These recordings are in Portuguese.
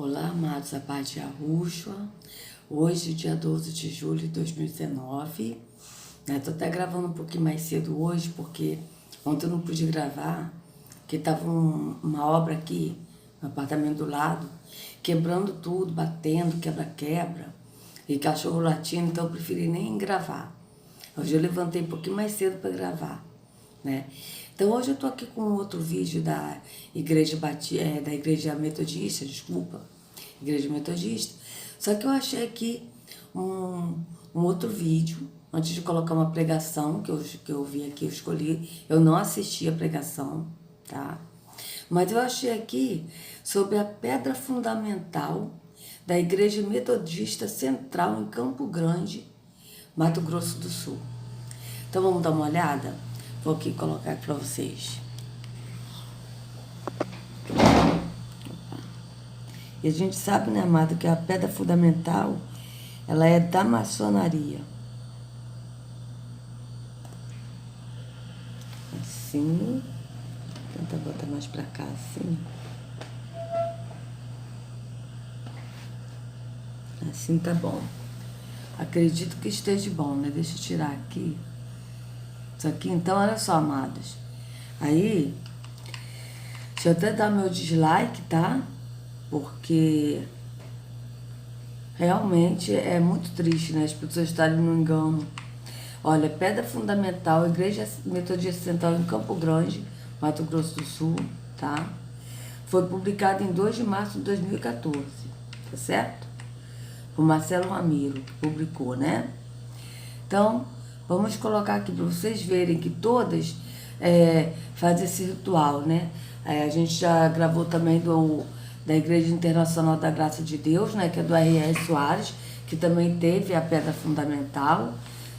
Olá, amados, a paz de Yahushua. Hoje, dia 12 de julho de 2019. Estou até gravando um pouquinho mais cedo hoje, porque ontem eu não pude gravar, porque estava uma obra aqui no apartamento do lado, quebrando tudo, batendo, quebra-quebra, e cachorro latindo, então eu preferi nem gravar. Hoje eu levantei um pouquinho mais cedo para gravar, né? Então hoje eu tô aqui com outro vídeo da igreja metodista, igreja metodista. Só que eu achei aqui um outro vídeo, antes de colocar uma pregação que eu vi aqui, eu escolhi, eu não assisti a pregação, tá? Mas eu achei aqui sobre a pedra fundamental da igreja metodista central em Campo Grande, Mato Grosso do Sul. Então vamos dar uma olhada? Vou aqui colocar para vocês. E a gente sabe, né, amado, que a pedra fundamental, ela é da maçonaria. Assim. Vou tentar botar mais para cá, assim. Assim tá bom. Acredito que esteja bom, né? Deixa eu tirar aqui. Isso aqui, então, olha só, amados. Aí, deixa eu até dar meu dislike, tá? Porque realmente é muito triste, né? As pessoas estarem no engano. Olha, pedra fundamental, Igreja Metodista Central em Campo Grande, Mato Grosso do Sul, tá? Foi publicado em 2 de março de 2014, tá certo? O Marcelo Ramiro publicou, né? Então, vamos colocar aqui para vocês verem que todas fazem esse ritual, né? A gente já gravou também da Igreja Internacional da Graça de Deus, né? Que é do R.S. Soares, que também teve a pedra fundamental.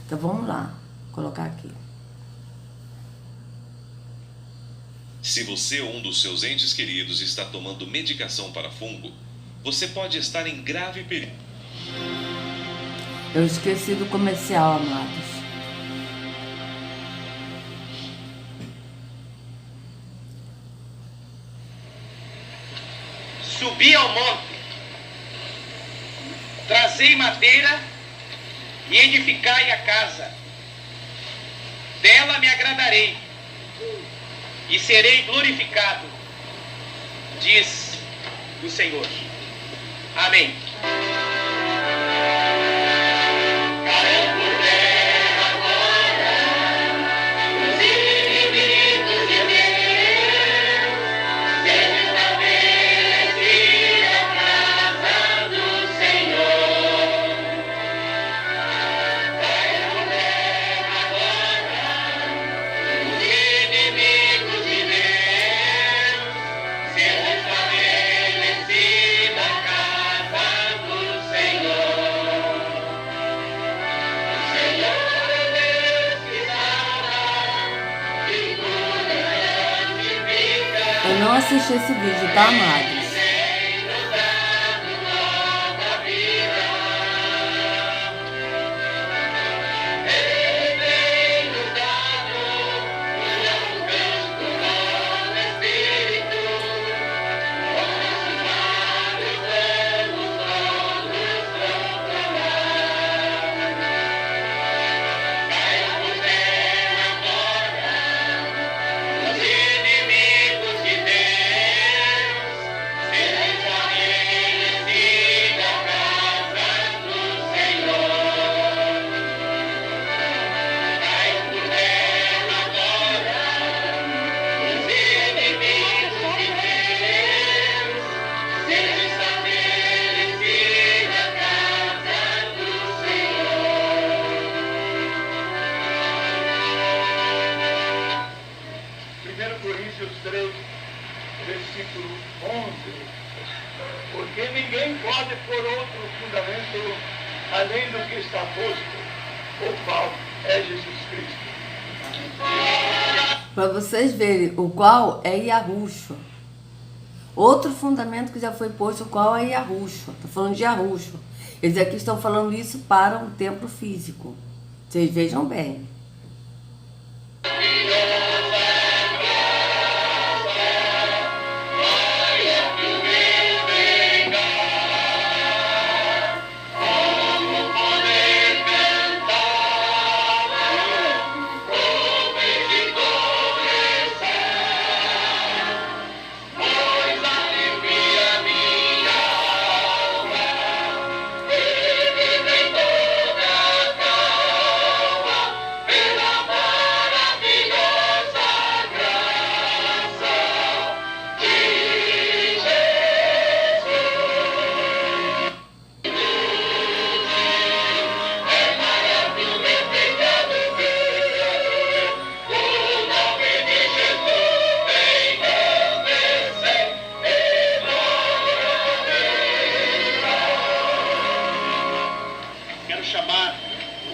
Então, vamos lá, colocar aqui. Se você ou um dos seus entes queridos está tomando medicação para fungo, você pode estar em grave perigo. Eu esqueci do comercial, amados. Subi ao monte, trazei madeira e edificai a casa. Dela me agradarei e serei glorificado, diz o Senhor. Amém. Eu não assisti esse vídeo, tá, amados? Versículo 11, porque ninguém pode pôr outro fundamento além do que está posto, o qual é Jesus Cristo. Para vocês verem, o qual é Yahushua. Outro fundamento que já foi posto, o qual é Yahushua. Estou falando de Yahushua. Eles aqui estão falando isso para um templo físico. Vocês vejam bem.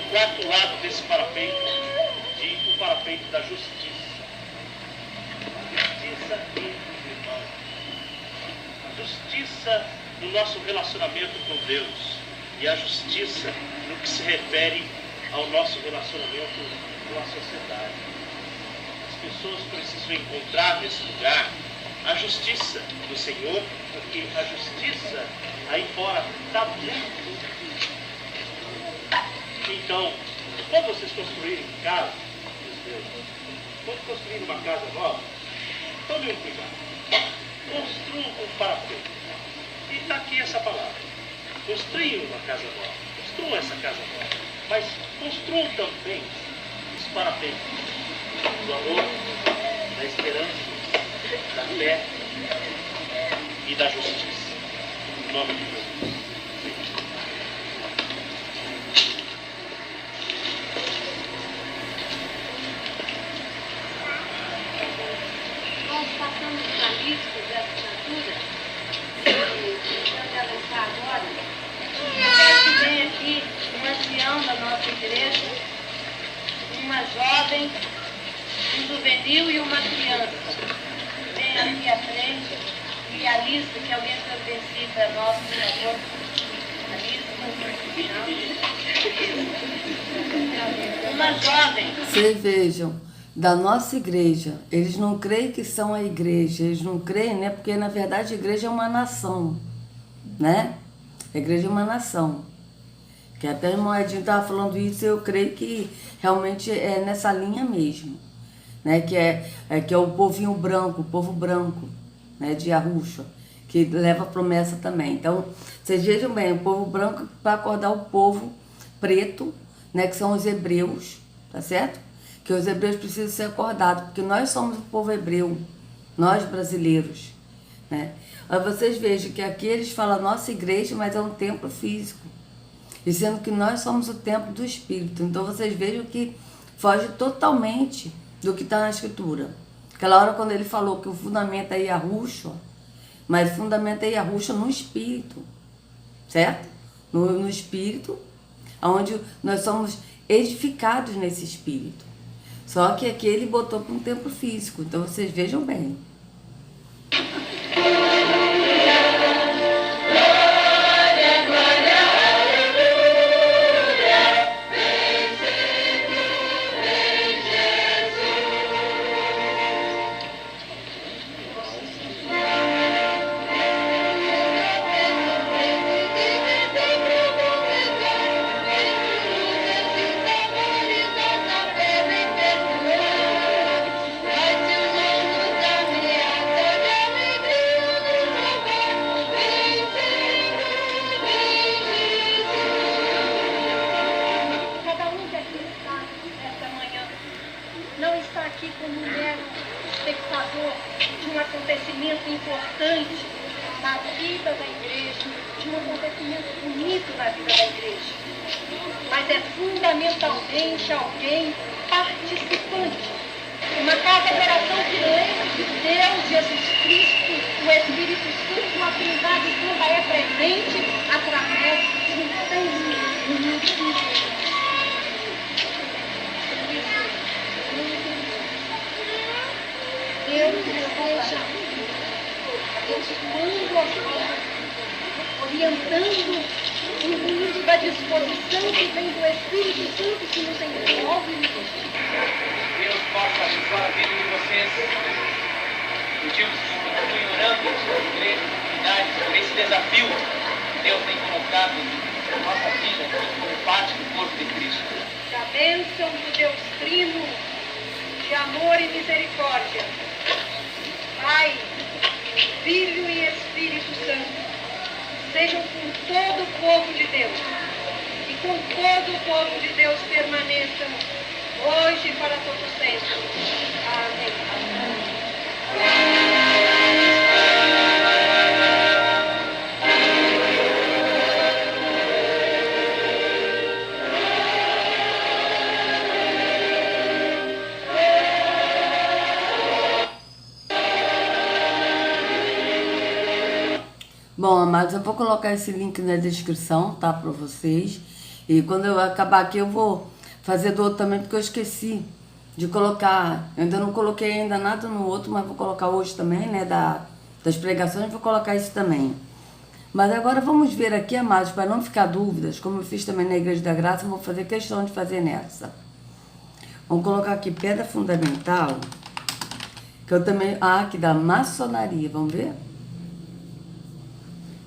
quarto lado desse parapeito, o parapeito da justiça. A justiça entre os irmãos. A justiça no nosso relacionamento com Deus. E a justiça no que se refere ao nosso relacionamento com a sociedade. As pessoas precisam encontrar nesse lugar a justiça do Senhor, porque a justiça aí fora está muito. Então, quando vocês construírem casa, quando construírem uma casa nova, tome um cuidado. Construam um parapeito. E está aqui essa palavra. Construam uma casa nova. Construam essa casa nova. Mas construam também os parapeitos do amor, da esperança, da fé e da justiça. Em nome de Jesus. Nós passamos a lista de assinatura e onde ela está agora. Eu vem aqui um ancião da nossa igreja, uma jovem, um juvenil e uma criança. Vem aqui à frente e a lista que alguém providencie para nós, por favor. A lista. Uma jovem. Vocês vejam, da nossa igreja, eles não creem que são a igreja, eles não creem, né? Porque na verdade a igreja é uma nação, né? A igreja é uma nação. Que até o irmão Edinho estava falando isso, eu creio que realmente é nessa linha mesmo, né? Que é o povinho branco, o povo branco, né? De Arusha, que leva a promessa também. Então, vocês vejam bem, o povo branco vai acordar o povo preto, né? Que são os hebreus, tá certo? Que os hebreus precisam ser acordados, porque nós somos o povo hebreu, nós brasileiros, né? Mas vocês vejam que aqui eles falam nossa igreja, mas é um templo físico. E sendo que nós somos o templo do Espírito. Então vocês vejam que foge totalmente do que está na Escritura. Aquela hora quando ele falou que o fundamento é Yahushua, mas o fundamento é Yahushua no Espírito, certo? No Espírito, onde nós somos edificados nesse Espírito. Só que aqui ele botou para um templo físico. Então vocês vejam bem. Importante na vida da igreja, de um acontecimento bonito na vida da igreja, mas é fundamentalmente alguém participante. Uma casa de oração que lembra de Deus, Jesus Cristo, o Espírito Santo, a Trindade Santa é presente através de um tempo. Deus esteja educando as coisas, orientando, incluindo da disposição que vem do Espírito Santo que nos envolve. Deus possa abençoar a vida de vocês. Pedimos que continuem orando por igreja, comunidade, por esse desafio que Deus tem colocado na nossa vida como parte do corpo de Cristo. Que a bênção do Deus Trino, de amor e misericórdia, Pai, Filho e Espírito Santo, sejam com todo o povo de Deus e com todo o povo de Deus permaneçam hoje e para todo sempre. Amém. Bom, amados, eu vou colocar esse link na descrição, tá, para vocês. E quando eu acabar aqui eu vou fazer do outro também, porque eu esqueci de colocar. Eu ainda não coloquei ainda nada no outro, mas vou colocar hoje também, né? Das pregações, vou colocar isso também. Mas agora vamos ver aqui, amados, para não ficar dúvidas, como eu fiz também na Igreja da Graça, eu vou fazer questão de fazer nessa. Vamos colocar aqui pedra fundamental, que eu também... aqui da maçonaria, vamos ver?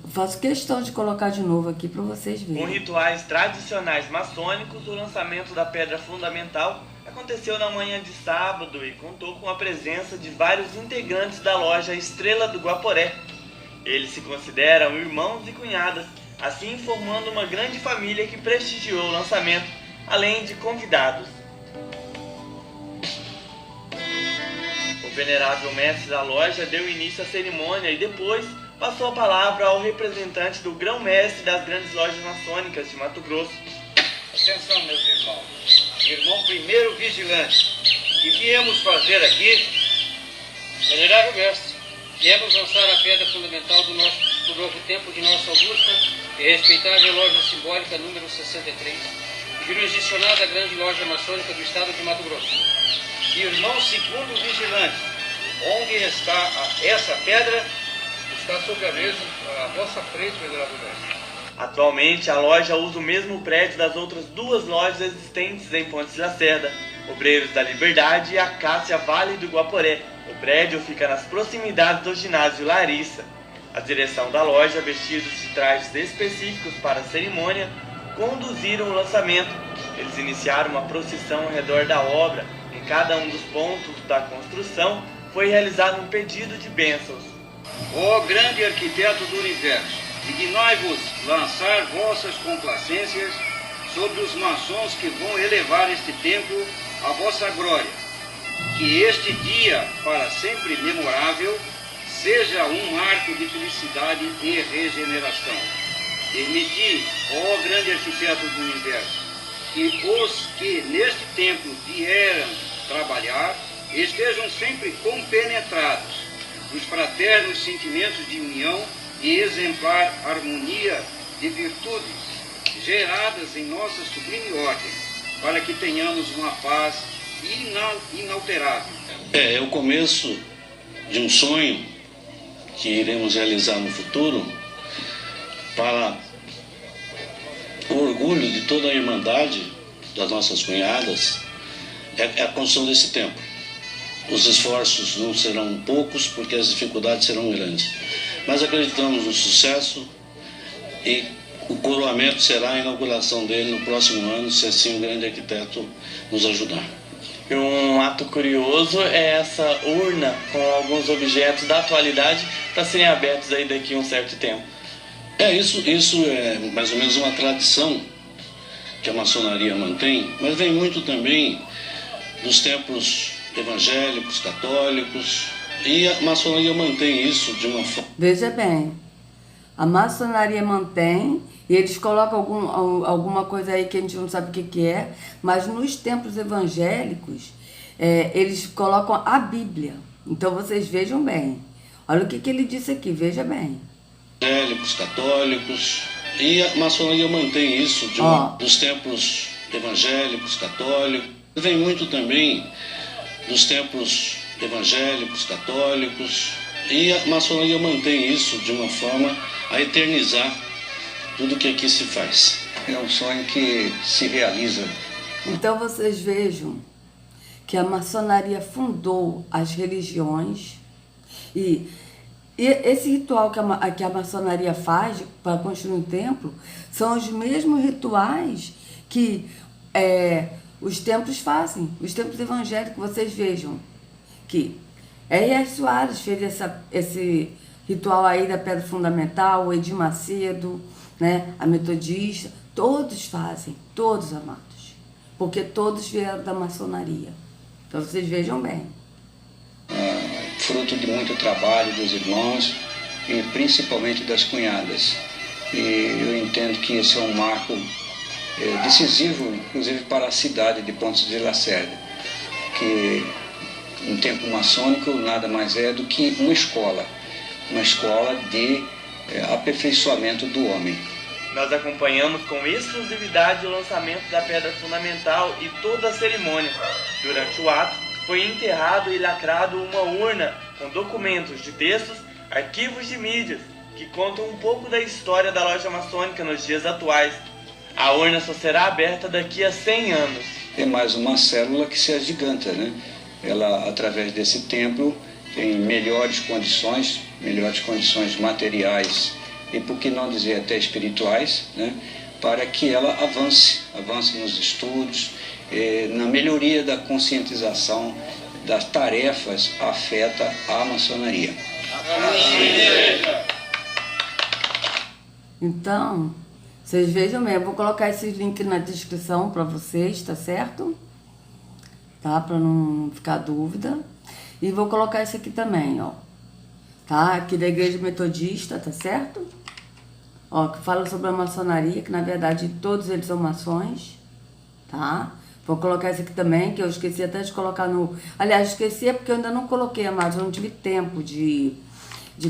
Eu faço questão de colocar de novo aqui para vocês verem. Com rituais tradicionais maçônicos, o lançamento da pedra fundamental aconteceu na manhã de sábado e contou com a presença de vários integrantes da loja Estrela do Guaporé. Eles se consideram irmãos e cunhadas, assim formando uma grande família que prestigiou o lançamento, além de convidados. O venerável mestre da loja deu início à cerimônia e depois passou a palavra ao representante do grão-mestre das grandes lojas maçônicas de Mato Grosso. Atenção, meus irmãos. Irmão primeiro vigilante, o que viemos fazer aqui, venerável mestre, viemos lançar a pedra fundamental do novo templo de Nossa Augusta e respeitável loja simbólica número 63, jurisdicionada grande loja maçônica do estado de Mato Grosso. Irmão segundo vigilante, onde está essa pedra? Está sobre a mesa, à vossa frente, venerável mestre. Atualmente, a loja usa o mesmo prédio das outras duas lojas existentes em Pontes de Lacerda, Obreiros da Liberdade e Acácia Vale do Guaporé. O prédio fica nas proximidades do ginásio Larissa. A direção da loja, vestidos de trajes específicos para a cerimônia, conduziram o lançamento. Eles iniciaram uma procissão ao redor da obra. Em cada um dos pontos da construção foi realizado um pedido de bênçãos. Ó grande arquiteto do universo, dignai-vos lançar vossas complacências sobre os maçons que vão elevar este templo à vossa glória. Que este dia, para sempre memorável, seja um marco de felicidade e regeneração. Permiti, ó grande arquiteto do universo, que os que neste templo vieram trabalhar estejam sempre compenetrados dos fraternos sentimentos de união e exemplar harmonia de virtudes geradas em nossa sublime ordem, para que tenhamos uma paz inalterável. É o começo de um sonho que iremos realizar no futuro para o orgulho de toda a irmandade das nossas cunhadas, é a construção desse templo. Os esforços não serão poucos porque as dificuldades serão grandes, mas acreditamos no sucesso e o coroamento será a inauguração dele no próximo ano, se assim o grande arquiteto nos ajudar. E um ato curioso é essa urna com alguns objetos da atualidade para serem abertos aí daqui a um certo tempo. Isso é mais ou menos uma tradição que a maçonaria mantém, mas vem muito também dos templos evangélicos, católicos, e a maçonaria mantém isso de uma forma... Veja bem, a maçonaria mantém, e eles colocam alguma coisa aí que a gente não sabe o que é, mas nos templos evangélicos, eles colocam a Bíblia. Então vocês vejam bem. Olha o que ele disse aqui, veja bem. Evangélicos, católicos, e a maçonaria mantém isso dos templos evangélicos, católicos. Vem muito também dos templos evangélicos, católicos, e a maçonaria mantém isso de uma forma a eternizar tudo que aqui se faz. É um sonho que se realiza. Então vocês vejam que a maçonaria fundou as religiões e esse ritual que a maçonaria faz para construir um templo são os mesmos rituais que os templos fazem, os templos evangélicos. Vocês vejam que R.R. Soares fez esse ritual aí da pedra fundamental, o Edir Macedo, né, a metodista, todos fazem, todos, amados, porque todos vieram da maçonaria. Então vocês vejam bem. Fruto de muito trabalho dos irmãos e principalmente das cunhadas. E eu entendo que esse é um marco decisivo, inclusive para a cidade de Pontes de Lacerda, que um templo maçônico nada mais é do que uma escola de aperfeiçoamento do homem. Nós acompanhamos com exclusividade o lançamento da pedra fundamental e toda a cerimônia. Durante o ato, foi enterrado e lacrado uma urna com documentos de textos, arquivos de mídias, que contam um pouco da história da loja maçônica nos dias atuais. A urna só será aberta daqui a 100 anos. É mais uma célula que se agiganta, né? Ela, através desse templo, tem melhores condições materiais e, por que não dizer, até espirituais, né? Para que ela avance nos estudos, na melhoria da conscientização das tarefas afeta à maçonaria. Então, vocês vejam bem, eu vou colocar esse link na descrição para vocês, tá certo? Tá? Para não ficar dúvida. E vou colocar esse aqui também, ó. Tá? Aqui da Igreja Metodista, tá certo? Ó, que fala sobre a maçonaria, que na verdade todos eles são maçons, tá? Vou colocar esse aqui também, que eu esqueci até de colocar no... Aliás, esqueci é porque eu ainda não coloquei, mas eu não tive tempo de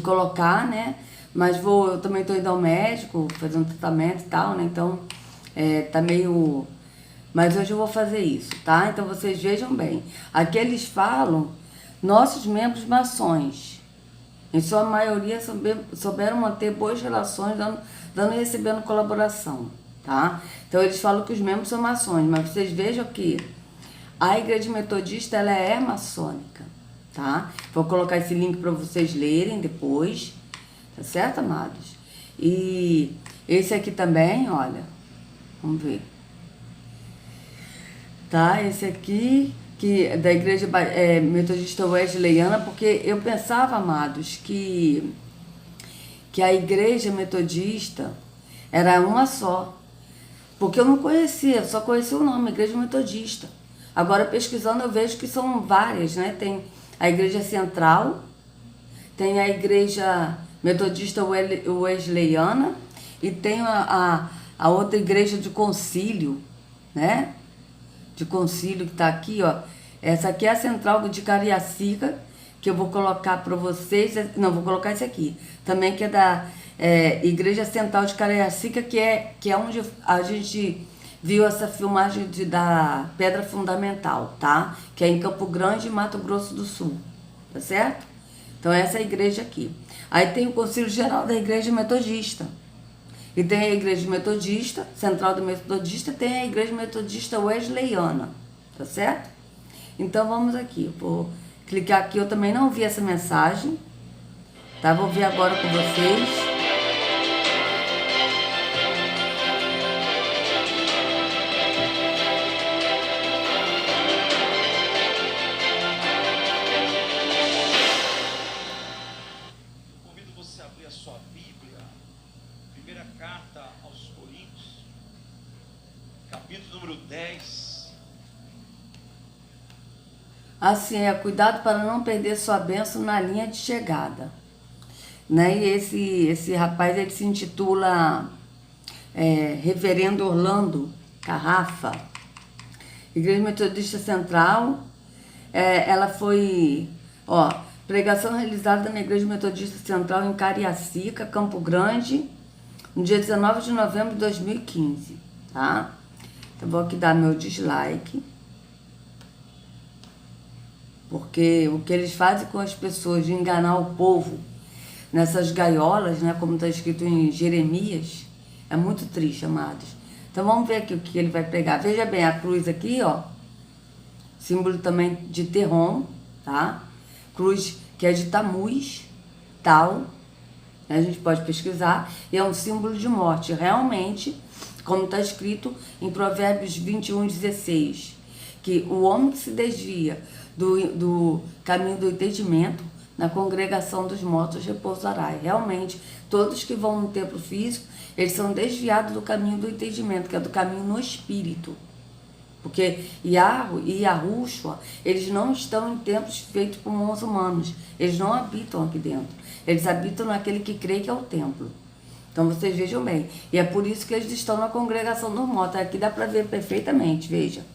colocar, né? Mas eu também tô indo ao médico, fazer um tratamento e tal, né? Então, tá meio... Mas hoje eu vou fazer isso, tá? Então vocês vejam bem. Aqui eles falam, nossos membros maçons, em sua maioria souberam manter boas relações, dando e recebendo colaboração, tá? Então eles falam que os membros são maçons, mas vocês vejam que a Igreja Metodista, ela é maçônica, tá? Vou colocar esse link para vocês lerem depois, tá certo, amados? E esse aqui também, olha, vamos ver. Tá, esse aqui, que é da Igreja Metodista Wesleyana, porque eu pensava, amados, que a Igreja Metodista era uma só. Porque eu não conhecia, só conhecia o nome, Igreja Metodista. Agora, pesquisando, eu vejo que são várias, né? Tem a Igreja Central, tem a Igreja Metodista Wesleyana e tem a outra Igreja de Concílio, né? De Concílio, que tá aqui, ó. Essa aqui é a Central de Cariacica, que eu vou colocar para vocês. Não, vou colocar esse aqui. Também que é da Igreja Central de Cariacica, que é onde a gente viu essa filmagem da Pedra Fundamental, tá? Que é em Campo Grande, Mato Grosso do Sul. Tá certo? Então, essa é a igreja aqui. Aí tem o Conselho Geral da Igreja Metodista. E tem a Igreja Metodista, Central do Metodista, tem a Igreja Metodista Wesleyana, tá certo? Então vamos aqui, eu vou clicar aqui, eu também não vi essa mensagem, tá? Vou ver agora com vocês. Convido você a abrir a sua Bíblia. Primeira carta aos Coríntios, capítulo número 10. Assim, cuidado para não perder sua bênção na linha de chegada. Né? E esse rapaz, ele se intitula Reverendo Orlando Carrafa. Igreja Metodista Central, ela foi, pregação realizada na Igreja Metodista Central em Cariacica, Campo Grande, no dia 19 de novembro de 2015, tá? Então, vou aqui dar meu dislike. Porque o que eles fazem com as pessoas de enganar o povo nessas gaiolas, né, como está escrito em Jeremias, é muito triste, amados. Então, vamos ver aqui o que ele vai pregar. Veja bem, a cruz aqui, ó, símbolo também de Terrom, tá? Cruz que é de Tamuz, tal, a gente pode pesquisar, e é um símbolo de morte, realmente, como está escrito em Provérbios 21:16, que o homem que se desvia do caminho do entendimento, na congregação dos mortos repousará. E realmente, todos que vão no templo físico, eles são desviados do caminho do entendimento, que é do caminho no espírito. Porque Yahweh e Yahushua, eles não estão em templos feitos por mãos humanos. Eles não habitam aqui dentro. Eles habitam naquele que crê que é o templo. Então vocês vejam bem. E é por isso que eles estão na congregação dos mortos. Aqui dá para ver perfeitamente, veja.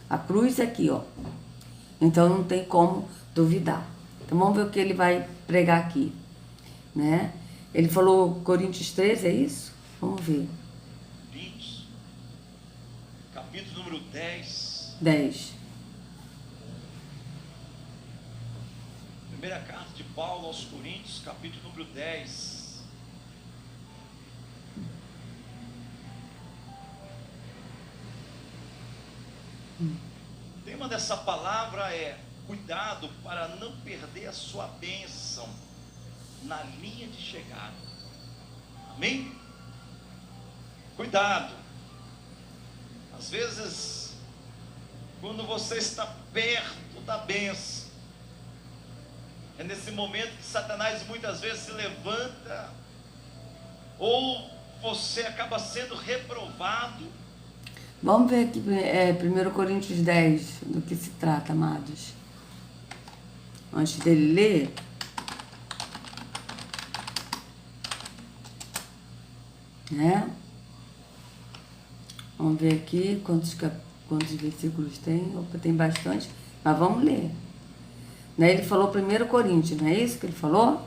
A cruz aqui, ó. Então não tem como duvidar. Então vamos ver o que ele vai pregar aqui, né? Ele falou Coríntios 13, é isso? Vamos ver. Coríntios, capítulo número 10. 10. Primeira carta de Paulo aos Coríntios, capítulo número 10. O tema dessa palavra é cuidado para não perder a sua bênção na linha de chegada. Amém? Cuidado. Às vezes, quando você está perto da bênção, é nesse momento que Satanás muitas vezes se levanta, ou você acaba sendo reprovado. Vamos ver aqui, 1 Coríntios 10, do que se trata, amados. Antes dele ler, né? Vamos ver aqui quantos versículos tem. Opa, tem bastante, mas vamos ler. Né? Ele falou 1 Coríntios, não é isso que ele falou?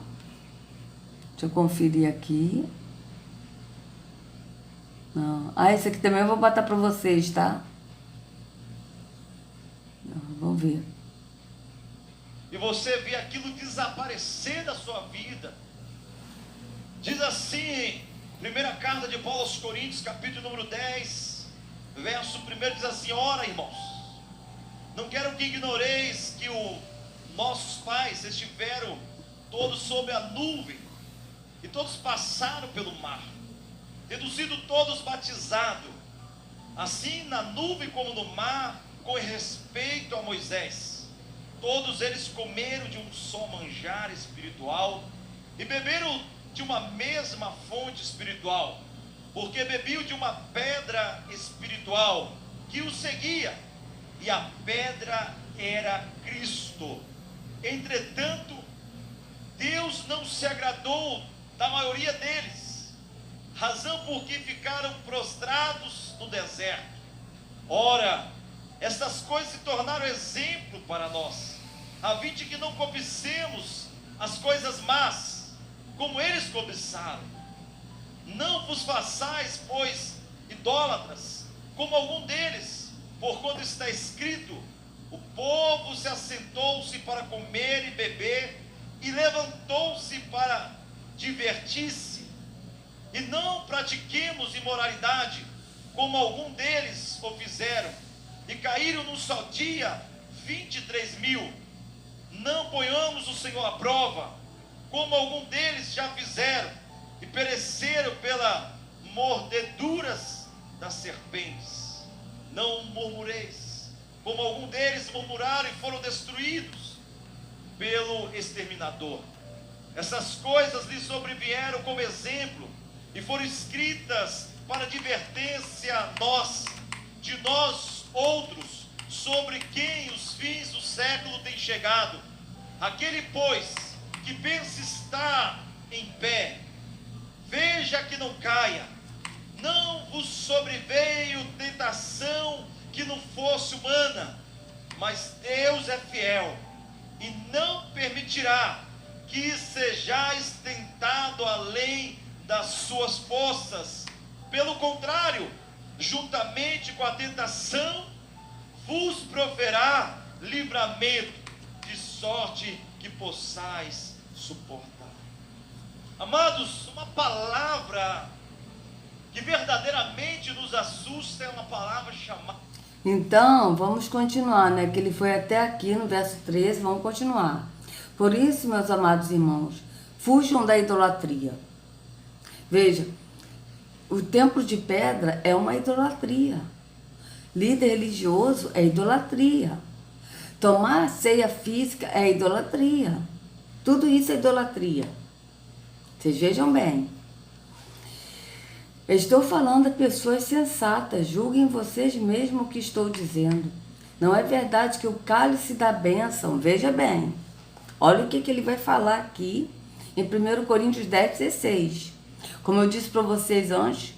Deixa eu conferir aqui. Não. Ah, esse aqui também eu vou botar para vocês, tá? Não, vamos ver. E você vê aquilo desaparecer da sua vida. Diz assim, primeira carta de Paulo aos Coríntios, capítulo número 10, verso 1, diz assim: ora, irmãos, não quero que ignoreis que os nossos pais estiveram todos sob a nuvem, e todos passaram pelo mar, tendo sido todos batizados, assim na nuvem como no mar, com respeito a Moisés. Todos eles comeram de um só manjar espiritual e beberam de uma mesma fonte espiritual, porque bebiam de uma pedra espiritual que os seguia, e a pedra era Cristo. Entretanto, Deus não se agradou da maioria deles, razão por que ficaram prostrados no deserto. Ora, estas coisas se tornaram exemplo para nós, a fim de que não cobicemos as coisas más, como eles cobiçaram. Não vos façais, pois, idólatras, como algum deles, porquanto está escrito: o povo se assentou-se para comer e beber, e levantou-se para divertir-se. E não pratiquemos imoralidade, como algum deles o fizeram, e caíram num só dia 23.000. Não ponhamos o Senhor à prova, como algum deles já fizeram, e pereceram pelas mordeduras das serpentes. Não murmureis, como algum deles murmuraram e foram destruídos pelo exterminador. Essas coisas lhes sobrevieram como exemplo, e foram escritas para advertência a nós, de nós outros, sobre quem os fins do século têm chegado. Aquele, pois, que pensa estar em pé, veja que não caia. Não vos sobreveio tentação que não fosse humana, mas Deus é fiel, e não permitirá que sejais tentado além das suas forças. Pelo contrário, juntamente com a tentação, vos proverá livramento, de sorte que possais suportar. Amados, uma palavra que verdadeiramente nos assusta é uma palavra chamada... Então, vamos continuar, né? Que ele foi até aqui no verso 13, vamos continuar. Por isso, meus amados irmãos, fujam da idolatria. Veja, o templo de pedra é uma idolatria. Líder religioso é idolatria. Tomar ceia física é idolatria. Tudo isso é idolatria. Vocês vejam bem. Eu estou falando a pessoas sensatas. Julguem vocês mesmos o que estou dizendo. Não é verdade que o cálice da bênção, veja bem, olha o que ele vai falar aqui em 1 Coríntios 10, 16. Como eu disse para vocês antes,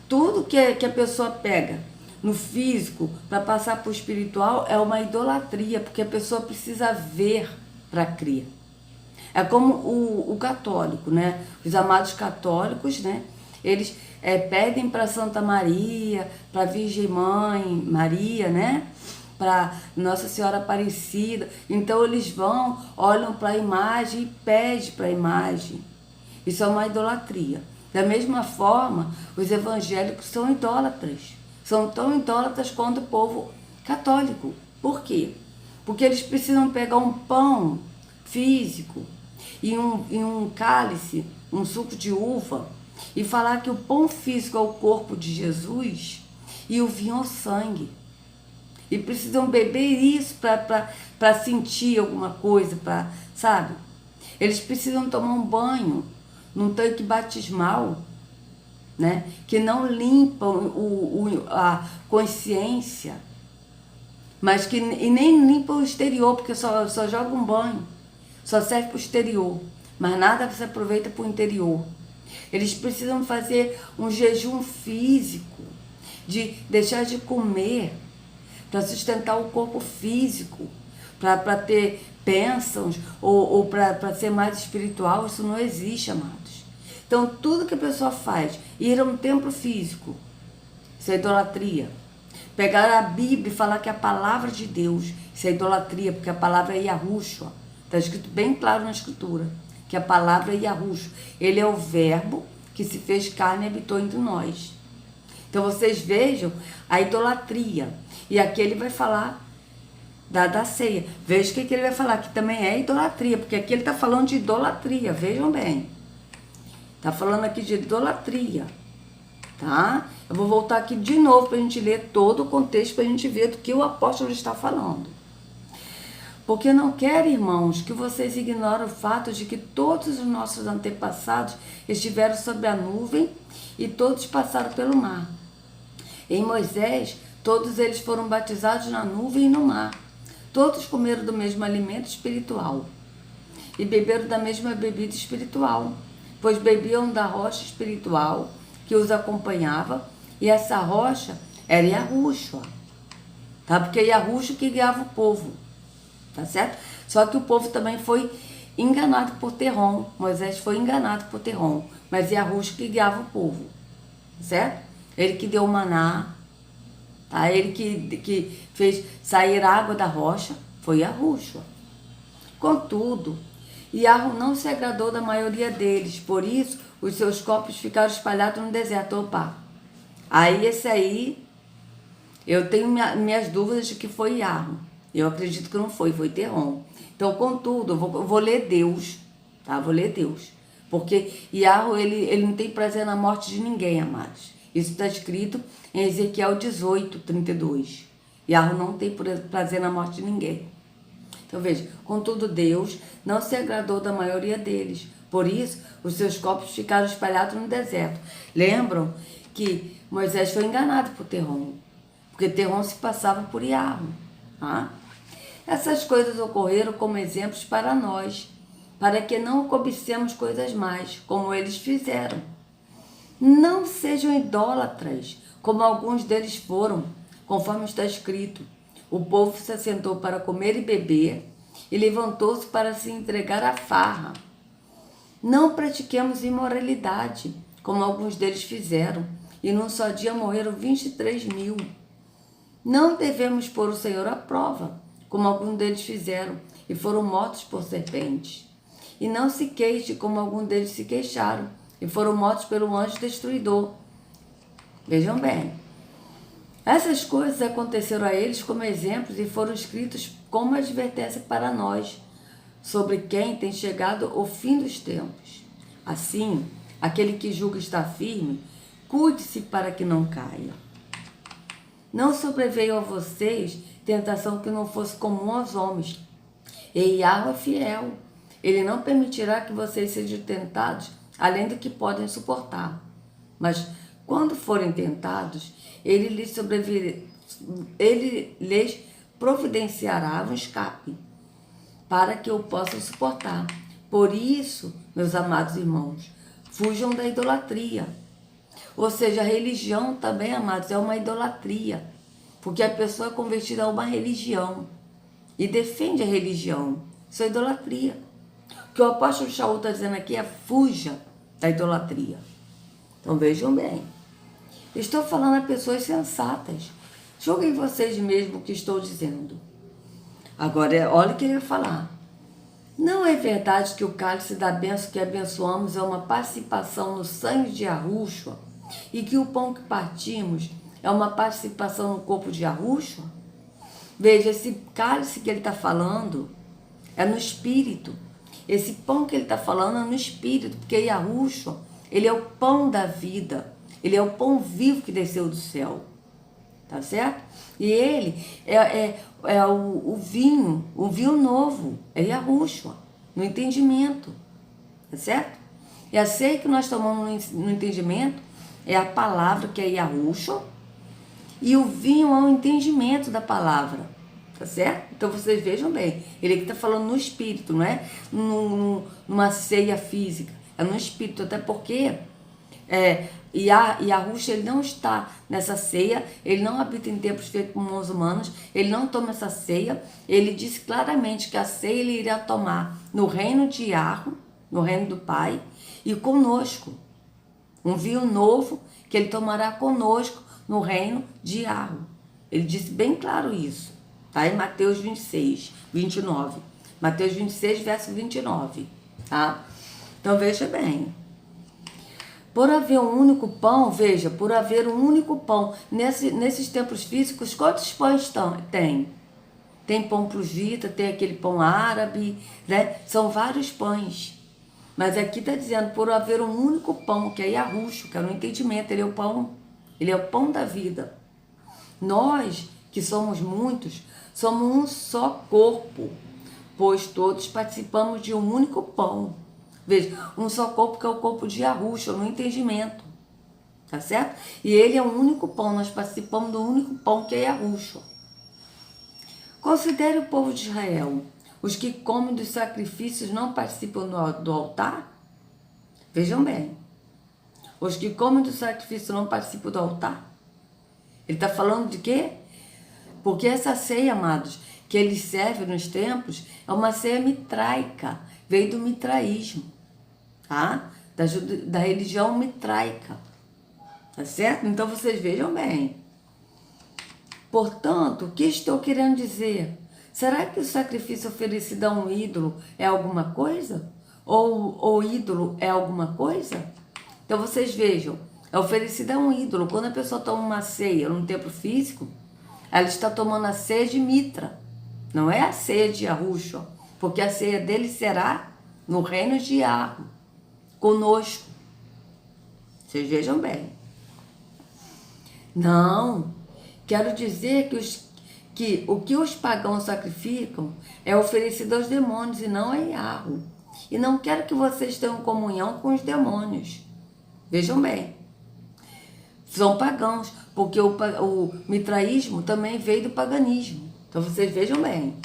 tudo que a pessoa pega no físico para passar para o espiritual é uma idolatria, porque a pessoa precisa ver para crer. É como o católico, né? Os amados católicos, né? Eles pedem para Santa Maria, para Virgem Mãe Maria, né? Para Nossa Senhora Aparecida. Então eles vão, olham para a imagem e pedem para a imagem. Isso é uma idolatria. Da mesma forma, os evangélicos são idólatras. São tão idólatras quanto o povo católico. Por quê? Porque eles precisam pegar um pão físico e um cálice, um suco de uva, e falar que o pão físico é o corpo de Jesus e o vinho é o sangue. E precisam beber isso para sentir alguma coisa, sabe? Eles precisam tomar um banho num tanque batismal, né? Que não limpa a consciência, mas e nem limpa o exterior, porque só joga um banho, só serve para o exterior, mas nada se aproveita para o interior. Eles precisam fazer um jejum físico, de deixar de comer, para sustentar o corpo físico, para ter bênçãos ou para ser mais espiritual. Isso não existe, amados. Então, tudo que a pessoa faz, ir a um templo físico, isso é idolatria. Pegar a Bíblia e falar que é a palavra de Deus, isso é idolatria, porque a palavra é Yahushua. Está escrito bem claro na Escritura, que a palavra é Yahushua. Ele é o verbo que se fez carne e habitou entre nós. Então, vocês vejam a idolatria. E aqui ele vai falar da ceia. Veja o que ele vai falar, que também é idolatria, porque aqui ele está falando de idolatria, vejam bem. Está falando aqui de idolatria, tá? Eu vou voltar aqui de novo para a gente ler todo o contexto, para a gente ver do que o apóstolo está falando. Porque não quero, irmãos, que vocês ignorem o fato de que todos os nossos antepassados estiveram sob a nuvem e todos passaram pelo mar. Em Moisés, todos eles foram batizados na nuvem e no mar. Todos comeram do mesmo alimento espiritual e beberam da mesma bebida espiritual, pois bebiam da rocha espiritual que os acompanhava, e essa rocha era Yahushua, tá? Porque é Yahushua que guiava o povo, tá certo? Só que o povo também foi enganado por Terrom. Moisés foi enganado por Terrom, mas Yahushua que guiava o povo, certo? Ele que deu o maná, tá? Ele que fez sair a água da rocha, foi Yahushua. Contudo, Yahweh não se agradou da maioria deles, por isso os seus corpos ficaram espalhados no deserto. Opa! Aí esse aí, eu tenho minhas dúvidas de que foi Yahweh. Eu acredito que não foi Terrom. Então, contudo, eu vou ler Deus, tá? Vou ler Deus. Porque Yahweh, ele não tem prazer na morte de ninguém, amados. Isso está escrito em Ezequiel 18:32. Yahweh não tem prazer na morte de ninguém. Então veja, contudo Deus não se agradou da maioria deles. Por isso, os seus corpos ficaram espalhados no deserto. Lembram que Moisés foi enganado por Terrom, porque Terrom se passava por Yahweh. Tá? Essas coisas ocorreram como exemplos para nós, para que não cobicemos coisas mais, como eles fizeram. Não sejam idólatras, como alguns deles foram, conforme está escrito. O povo se assentou para comer e beber e levantou-se para se entregar à farra. Não pratiquemos imoralidade, como alguns deles fizeram, e num só dia morreram 23.000. Não devemos pôr o Senhor à prova, como alguns deles fizeram, e foram mortos por serpentes. E não se queixe, como alguns deles se queixaram, e foram mortos pelo anjo destruidor. Vejam bem. Essas coisas aconteceram a eles como exemplos e foram escritos como advertência para nós, sobre quem tem chegado o fim dos tempos. Assim, aquele que julga estar firme, cuide-se para que não caia. Não sobreveio a vocês tentação que não fosse comum aos homens. E Yahweh é fiel. Ele não permitirá que vocês sejam tentados além do que podem suportar. Mas quando forem tentados, ele lhes providenciará um escape, para que o possam suportar. Por isso, meus amados irmãos, fujam da idolatria. Ou seja, a religião também, amados, é uma idolatria, porque a pessoa é convertida a uma religião e defende a religião. Isso é idolatria. O que o apóstolo Shaul está dizendo aqui é fuja da idolatria. Então vejam bem. Estou falando a pessoas sensatas. Julguem vocês mesmo o que estou dizendo. Agora, olha o que ele vai falar. Não é verdade que o cálice da bênção que abençoamos é uma participação no sangue de Yahushua e que o pão que partimos é uma participação no corpo de Yahushua? Veja, esse cálice que ele está falando é no espírito. Esse pão que ele está falando é no espírito, porque Yahushua, ele é o pão da vida. Ele é o pão vivo que desceu do céu. Tá certo? E ele é o vinho novo, é Yahushua, no entendimento. Tá certo? E a ceia que nós tomamos no entendimento é a palavra, que é Yahushua, e o vinho é o entendimento da palavra. Tá certo? Então vocês vejam bem, ele aqui está falando no espírito, não é numa ceia física, é no espírito, até porque Yahushua, ele não está nessa ceia, ele não habita em templos feitos por mãos humanas, ele não toma essa ceia, ele disse claramente que a ceia ele irá tomar no reino de Yahu, no reino do Pai, e conosco, um vinho novo que ele tomará conosco no reino de Yahu. Ele disse bem claro isso, tá? Em Mateus 26, 29. Mateus 26, verso 29, tá? Então veja bem. Por haver um único pão, veja, por haver um único pão, nesses templos físicos, quantos pães tem? Tem pão prosvita, tem aquele pão árabe, né? São vários pães. Mas aqui está dizendo, por haver um único pão, que é Yahushua, que é no entendimento, ele é o pão da vida. Nós, que somos muitos, somos um só corpo, pois todos participamos de um único pão. Veja, um só corpo, que é o corpo de Yahushua, no entendimento. Tá certo? E ele é um único pão, nós participamos do único pão, que é Yahushua. Considere o povo de Israel. Os que comem dos sacrifícios não participam do altar? Vejam bem. Os que comem do sacrifício não participam do altar? Ele está falando de quê? Porque essa ceia, amados, que ele serve nos templos, é uma ceia mitraica, veio do mitraísmo, tá? Da religião mitraica, tá certo? Então vocês vejam bem. Portanto, o que estou querendo dizer? Será que o sacrifício oferecido a um ídolo é alguma coisa? Ou o ídolo é alguma coisa? Então vocês vejam, é oferecido a um ídolo. Quando a pessoa toma uma ceia num templo físico, ela está tomando a ceia de Mitra, não é a ceia de Yahushua, porque a ceia dele será no reino de Yahu, conosco. Vocês vejam bem. Não, quero dizer que o que os pagãos sacrificam é oferecido aos demônios e não a Yahu. E não quero que vocês tenham comunhão com os demônios. Vejam bem. São pagãos, porque o mitraísmo também veio do paganismo. Então vocês vejam bem.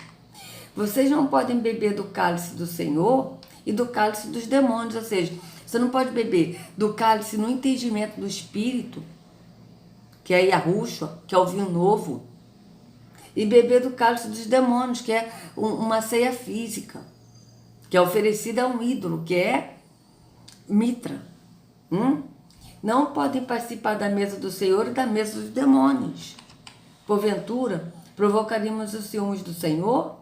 Vocês não podem beber do cálice do Senhor e do cálice dos demônios. Ou seja, você não pode beber do cálice no entendimento do Espírito, que é Yahushua, que é o vinho novo, e beber do cálice dos demônios, que é uma ceia física, que é oferecida a um ídolo, que é Mitra. Não podem participar da mesa do Senhor e da mesa dos demônios. Porventura, provocaríamos os ciúmes do Senhor?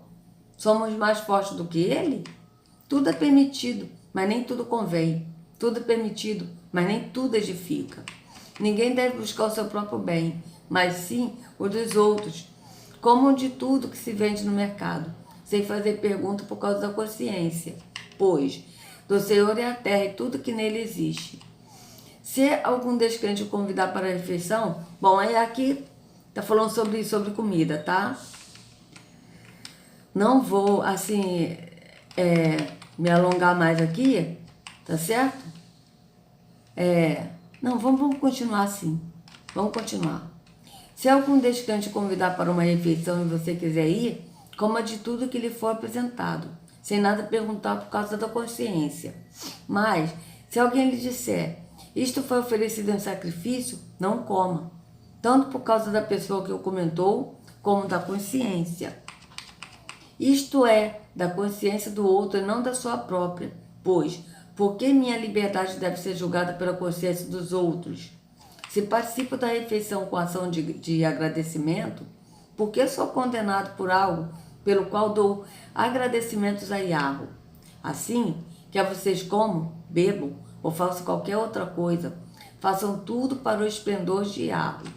Somos mais fortes do que Ele? Tudo é permitido, mas nem tudo convém. Tudo é permitido, mas nem tudo edifica. Ninguém deve buscar o seu próprio bem, mas sim o dos outros. Comam de tudo que se vende no mercado, sem fazer pergunta por causa da consciência. Pois, do Senhor é a terra e tudo que nele existe. Se algum descrente o convidar para a refeição, bom, aí aqui tá falando sobre comida, tá? Não vou, assim, me alongar mais aqui, tá certo? Não, vamos continuar assim. Vamos continuar. Se algum descrente convidar para uma refeição e você quiser ir, coma de tudo que lhe for apresentado, sem nada perguntar por causa da consciência. Mas, se alguém lhe disser, isto foi oferecido em sacrifício, não coma, tanto por causa da pessoa que o comentou, como da consciência. Isto é, da consciência do outro e não da sua própria, pois Por que minha liberdade deve ser julgada pela consciência dos outros? Se participo da refeição com ação de agradecimento, por que sou condenado por algo pelo qual dou agradecimentos a Yahweh? Assim, quer vocês comam, bebam ou façam qualquer outra coisa, façam tudo para o esplendor de Yahweh.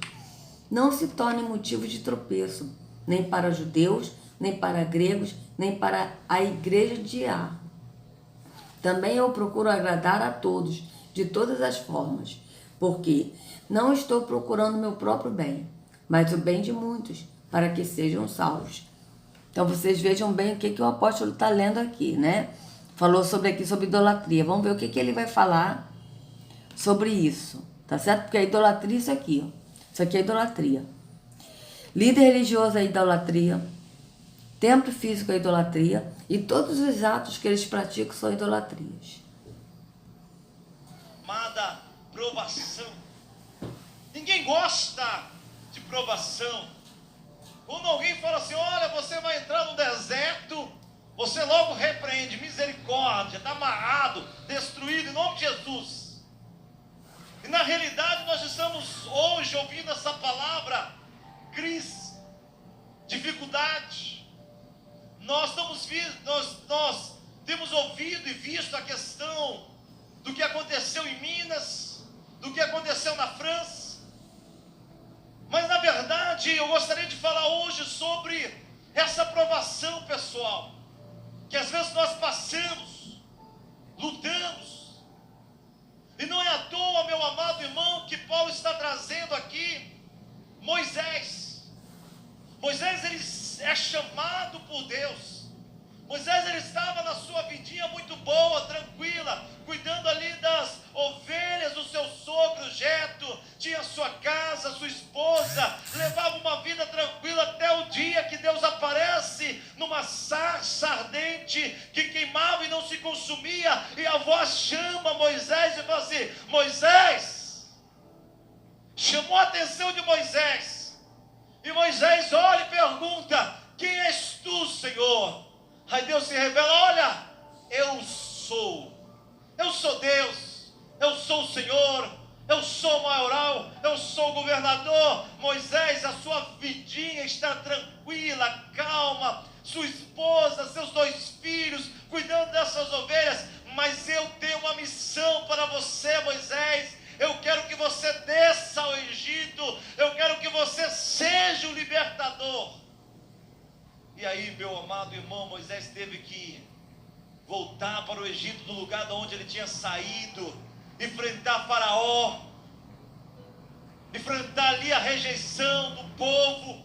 Não se torne motivo de tropeço, nem para judeus, nem para gregos, nem para a igreja de Yahweh. Também eu procuro agradar a todos, de todas as formas, porque não estou procurando meu próprio bem, mas o bem de muitos, para que sejam salvos. Então vocês vejam bem o que o apóstolo está lendo aqui, né? Falou sobre idolatria. Vamos ver o que ele vai falar sobre isso, tá certo? Porque a idolatria é isso aqui, ó. Isso aqui é idolatria. Líder religioso é idolatria. Templo físico é idolatria. E todos os atos que eles praticam são idolatrias. Amada, provação. Ninguém gosta de provação. Quando alguém fala assim, olha, você vai entrar no deserto, você logo repreende, misericórdia, está amarrado, destruído em nome de Jesus. E na realidade nós estamos hoje ouvindo essa palavra, crise, dificuldade. Nós temos ouvido e visto a questão do que aconteceu em Minas, do que aconteceu na França. Mas na verdade eu gostaria de falar hoje sobre essa provação pessoal, que às vezes nós passamos, lutamos. E não é à toa, meu amado irmão, que Paulo está trazendo aqui Moisés. Moisés, ele é chamado por Deus. Moisés, ele estava na sua vidinha muito boa, tranquila, cuidando ali das ovelhas do seu sogro Jetro, tinha sua casa, sua esposa, levava uma vida tranquila até o dia que Deus aparece numa sarça ardente que queimava e não se consumia, e a voz chama Moisés e fala assim, Moisés, chamou a atenção de Moisés, e Moisés olha e pergunta, quem és tu, Senhor? Aí Deus se revela, olha, eu sou Deus, eu sou o Senhor, eu sou o maioral, eu sou o governador. Moisés, a sua vidinha está tranquila, calma, sua esposa, seus 2 filhos, cuidando dessas ovelhas, mas eu tenho uma missão para você, Moisés. Eu quero que você desça ao Egito, eu quero que você seja o libertador. E aí, meu amado irmão, Moisés teve que voltar para o Egito, do lugar de onde ele tinha saído, enfrentar Faraó, enfrentar ali a rejeição do povo,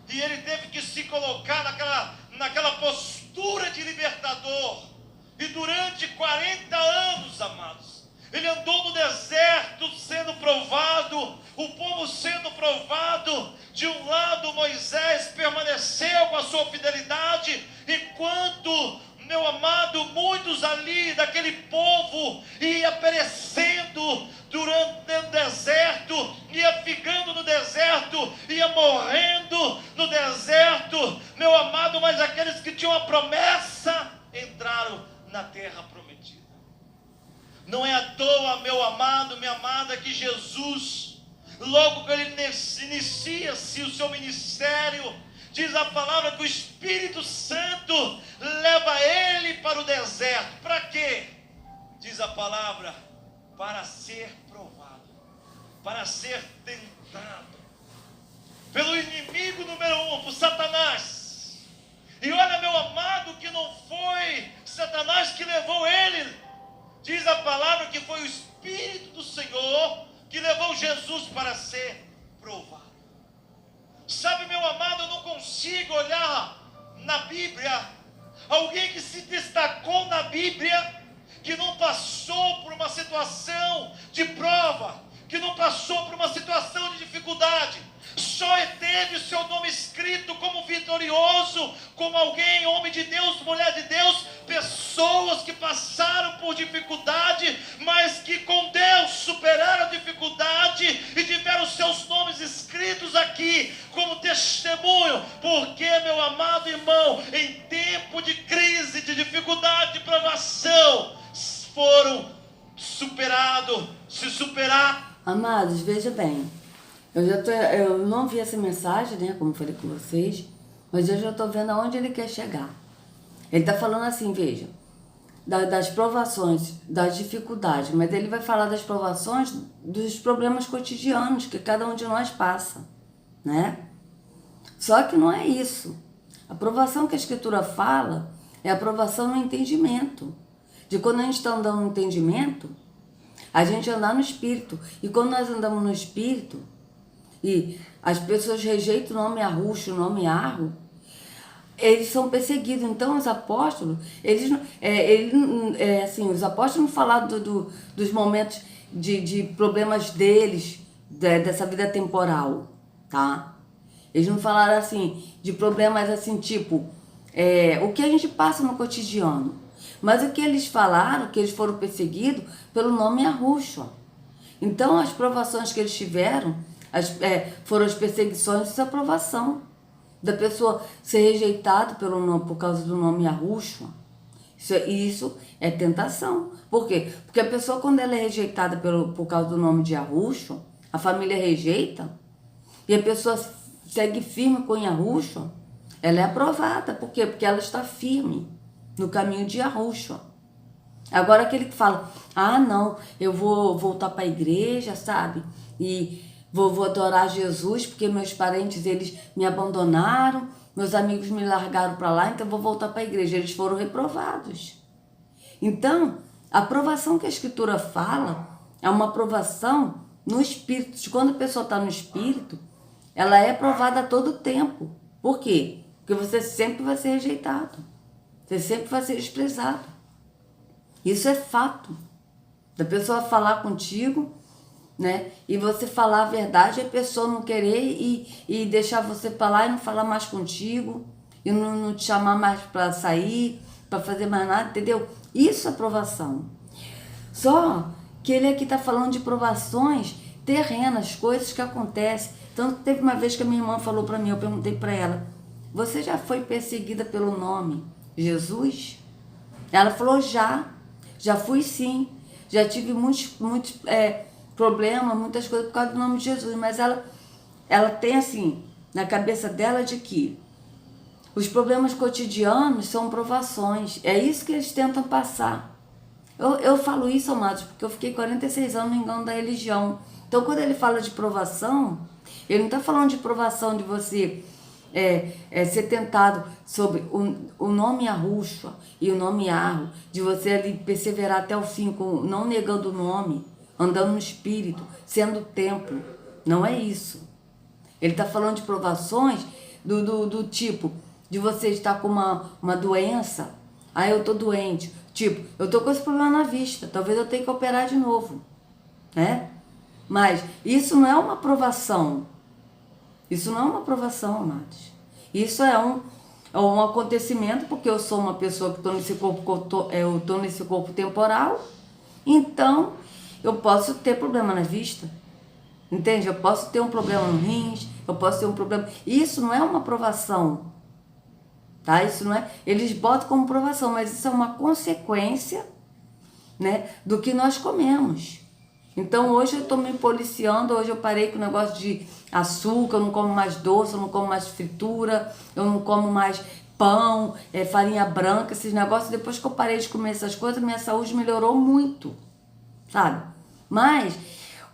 e ele teve que se colocar naquela postura de libertador, e durante 40 anos, amados, ele andou no deserto sendo provado, o povo sendo provado. De um lado Moisés permaneceu com a sua fidelidade, enquanto, meu amado, muitos ali daquele povo ia perecendo durante o deserto, ia ficando no deserto, ia morrendo no deserto, meu amado, mas aqueles que tinham a promessa entraram na terra prometida. Não é à toa, meu amado, minha amada, que Jesus, logo que ele inicia-se o seu ministério, diz a palavra que o Espírito Santo leva ele para o deserto. Para quê? Diz a palavra, para ser provado, para ser tentado pelo inimigo número 1, por Satanás. E olha, meu amado, que não foi Satanás que levou ele. Diz a palavra que foi o Espírito do Senhor que levou Jesus para ser provado. Sabe, meu amado, eu não consigo olhar na Bíblia alguém que se destacou na Bíblia, que não passou por uma situação de prova, que não passou por uma situação de dificuldade, só teve o seu nome escrito como vitorioso, como alguém, homem de Deus, mulher de Deus, pessoas que passaram por dificuldade, mas que com Deus superaram a dificuldade e tiveram seus nomes escritos aqui como testemunho, porque, meu amado irmão, em tempo de crise, de dificuldade, de provação, será. Amados, veja bem, eu não vi essa mensagem, né, como eu falei com vocês, mas eu já estou vendo aonde ele quer chegar. Ele está falando assim, veja, das provações, das dificuldades, mas ele vai falar das provações dos problemas cotidianos que cada um de nós passa, né? Só que não é isso. A provação que a Escritura fala é a provação no entendimento. De quando a gente está andando no entendimento, a gente andar no Espírito. E quando nós andamos no Espírito, e as pessoas rejeitam o nome Arruxo, o nome Arro, eles são perseguidos. Então os apóstolos, os apóstolos não falaram dos momentos de problemas deles, dessa vida temporal, tá? Eles não falaram assim, de problemas assim, tipo, o que a gente passa no cotidiano. Mas o que eles falaram, que eles foram perseguidos pelo nome Arruxo. Então as provações que eles tiveram foram as perseguições de desaprovação. Da pessoa ser rejeitada por causa do nome Arruxo. Isso é tentação. Por quê? Porque a pessoa, quando ela é rejeitada por causa do nome de Arruxo, a família rejeita, e a pessoa segue firme com Arruxo, ela é aprovada. Por quê? Porque ela está firme no caminho de Arruxo. Agora aquele que fala, não, eu vou voltar para a igreja, sabe? E vou adorar Jesus, porque meus parentes, eles me abandonaram, meus amigos me largaram para lá, então eu vou voltar para a igreja. Eles foram reprovados. Então, a aprovação que a Escritura fala é uma aprovação no Espírito. Quando a pessoa está no Espírito, ela é aprovada a todo tempo. Por quê? Porque você sempre vai ser rejeitado. Você sempre vai ser desprezado. Isso é fato. Da pessoa falar contigo, né? E você falar a verdade, a pessoa não querer e deixar você falar e não falar mais contigo, e não te chamar mais para sair, para fazer mais nada, entendeu? Isso é provação. Só que ele aqui está falando de provações terrenas, coisas que acontecem. Tanto que teve uma vez que a minha irmã falou para mim, eu perguntei para ela, você já foi perseguida pelo nome Jesus? Ela falou, já fui sim, já tive muitos problemas, muitas coisas por causa do nome de Jesus, mas ela tem assim, na cabeça dela de que os problemas cotidianos são provações, é isso que eles tentam passar. Eu falo isso, amados, porque eu fiquei 46 anos no engano da religião. Então quando ele fala de provação, ele não está falando de provação de você ser tentado sobre o nome Arruxo e o nome Arro, de você ali perseverar até o fim, não negando o nome, andando no Espírito, sendo templo. Não é isso. Ele está falando de provações do tipo, de você estar com uma doença, eu estou doente, tipo, eu estou com esse problema na vista, talvez eu tenha que operar de novo, né? Mas isso não é uma provação. Isso não é uma provação, amados. Isso é um acontecimento, porque eu sou uma pessoa que estou nesse corpo temporal, então eu posso ter problema na vista, entende? Eu posso ter um problema no rins, eu posso ter um problema. Isso não é uma provação, tá? Isso não é. Eles botam como provação, mas isso é uma consequência, né, do que nós comemos. Então hoje eu estou me policiando, hoje eu parei com o negócio de açúcar, eu não como mais doce, eu não como mais fritura, eu não como mais pão, farinha branca, esses negócios. Depois que eu parei de comer essas coisas, minha saúde melhorou muito, sabe? Mas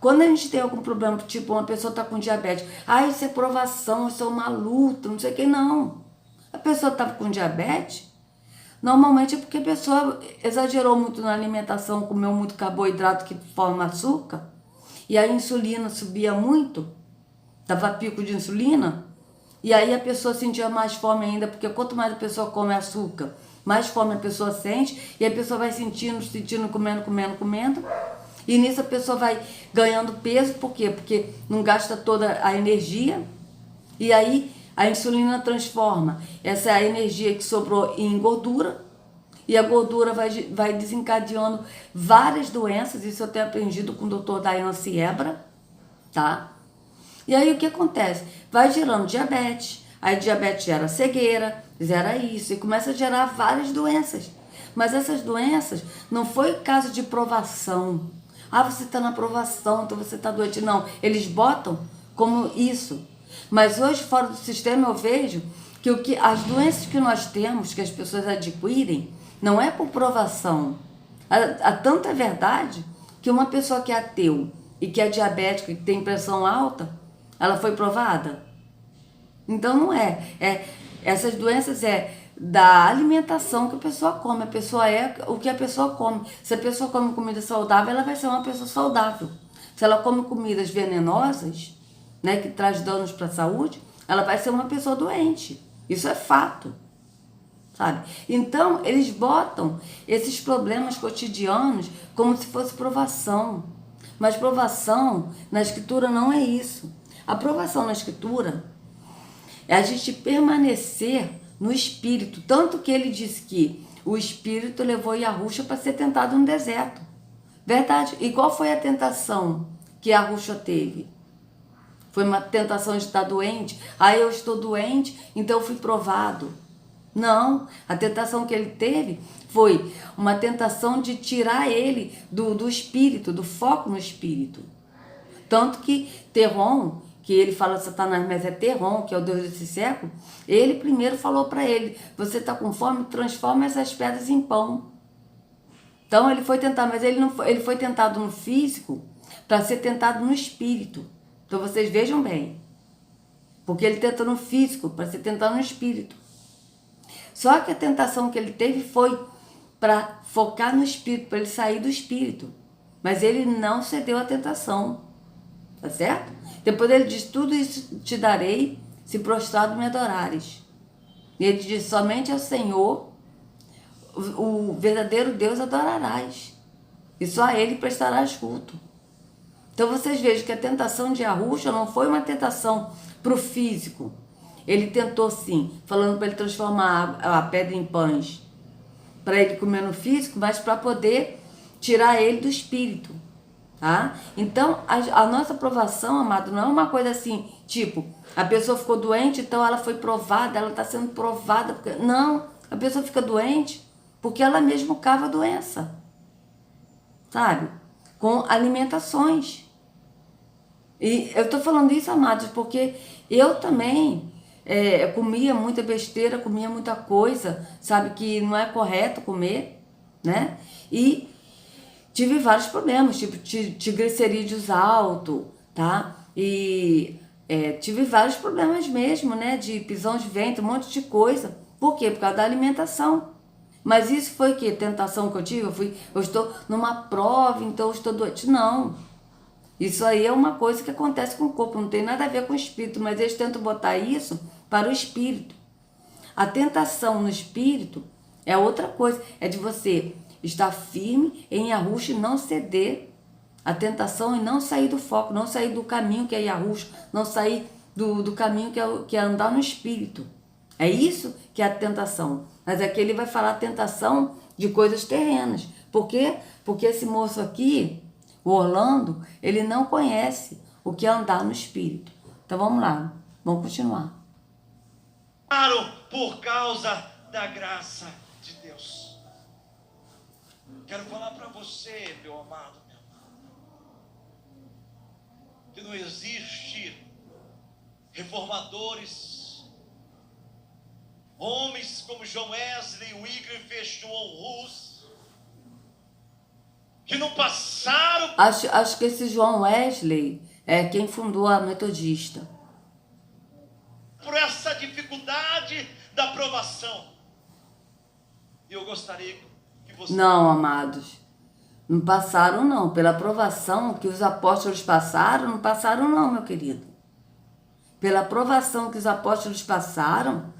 quando a gente tem algum problema, tipo uma pessoa está com diabetes, isso é provação, isso é uma luta, não sei o que, não. A pessoa está com diabetes, normalmente é porque a pessoa exagerou muito na alimentação, comeu muito carboidrato que forma açúcar, e a insulina subia muito, dava pico de insulina, e aí a pessoa sentia mais fome ainda, porque quanto mais a pessoa come açúcar, mais fome a pessoa sente, e a pessoa vai sentindo, comendo, e nisso a pessoa vai ganhando peso. Por quê? Porque não gasta toda a energia, e aí a insulina transforma essa energia que sobrou em gordura, e a gordura vai desencadeando várias doenças. Isso eu tenho aprendido com o Dr. Dayan Siebra, tá? E aí o que acontece? Vai gerando diabetes, aí diabetes gera cegueira, gera isso, e começa a gerar várias doenças. Mas essas doenças não foi caso de provação. Ah, você está na provação, então você está doente. Não, eles botam como isso. Mas hoje, fora do sistema, eu vejo que as doenças que nós temos, que as pessoas adquirem, não é por provação. Há tanta verdade que uma pessoa que é ateu e que é diabética e que tem pressão alta, ela foi provada? Então não é. Essas doenças da alimentação que a pessoa come. A pessoa é o que a pessoa come. Se a pessoa come comida saudável, ela vai ser uma pessoa saudável. Se ela come comidas venenosas, né, que traz danos para a saúde, ela vai ser uma pessoa doente. Isso é fato, sabe? Então, eles botam esses problemas cotidianos como se fosse provação. Mas provação na Escritura não é isso. A provação na Escritura é a gente permanecer no Espírito. Tanto que ele disse que o Espírito levou Yahushua para ser tentado no deserto. Verdade. E qual foi a tentação que Yahushua teve? Foi uma tentação de estar doente. Ah, eu estou doente, então eu fui provado. Não, a tentação que ele teve foi uma tentação de tirar ele do espírito, do foco no espírito. Tanto que Terron, que ele fala Satanás, mas é Terron, que é o Deus desse século, ele primeiro falou para ele, você está com fome, transforma essas pedras em pão. Então ele foi tentar, mas ele foi tentado no físico para ser tentado no espírito. Então vocês vejam bem, porque ele tenta no físico para ser tentado no espírito. Só que a tentação que ele teve foi para focar no espírito, para ele sair do espírito. Mas ele não cedeu à tentação, tá certo? Depois ele diz, tudo isso te darei se prostrado me adorares. E ele diz, somente ao Senhor, o verdadeiro Deus adorarás. E só a ele prestarás culto. Então vocês vejam que a tentação de Yahushua não foi uma tentação para o físico. Ele tentou sim, falando para ele transformar a pedra em pães, para ele comer no físico, mas para poder tirar ele do espírito. Tá? Então a nossa provação, amado, não é uma coisa assim, tipo, a pessoa ficou doente, então ela foi provada, ela está sendo provada. Não, a pessoa fica doente porque ela mesma cava a doença. Sabe? Com alimentações. E eu estou falando isso, amados, porque eu também comia muita besteira, comia muita coisa, sabe, que não é correto comer, né? E tive vários problemas, tipo triglicerídeos alto, tá? E tive vários problemas mesmo, né? De pisão de ventre, um monte de coisa. Por quê? Por causa da alimentação. Mas isso foi o quê? Tentação que eu tive? Eu estou numa prova, então eu estou doente. Não. Isso aí é uma coisa que acontece com o corpo, não tem nada a ver com o espírito, mas eles tentam botar isso para o espírito. A tentação no espírito é outra coisa, é de você estar firme em Yahushua e não ceder à tentação e não sair do foco, não sair do caminho que é Yahushua, não sair do caminho que é andar no espírito. É isso que é a tentação. Mas aqui ele vai falar tentação de coisas terrenas. Por quê? Porque esse moço aqui, o Orlando, ele não conhece o que é andar no espírito. Então vamos lá, vamos continuar. Claro, por causa da graça de Deus. Quero falar para você, meu amado, minha amada, que não existe reformadores, homens como John Wesley, Wycliffe, João Hus, que não passaram. Acho que esse João Wesley é quem fundou a Metodista. Por essa dificuldade da provação. E eu gostaria que você... Não, amados. Não passaram, não. Pela provação que os apóstolos passaram, não passaram, não, meu querido. Pela provação que os apóstolos passaram,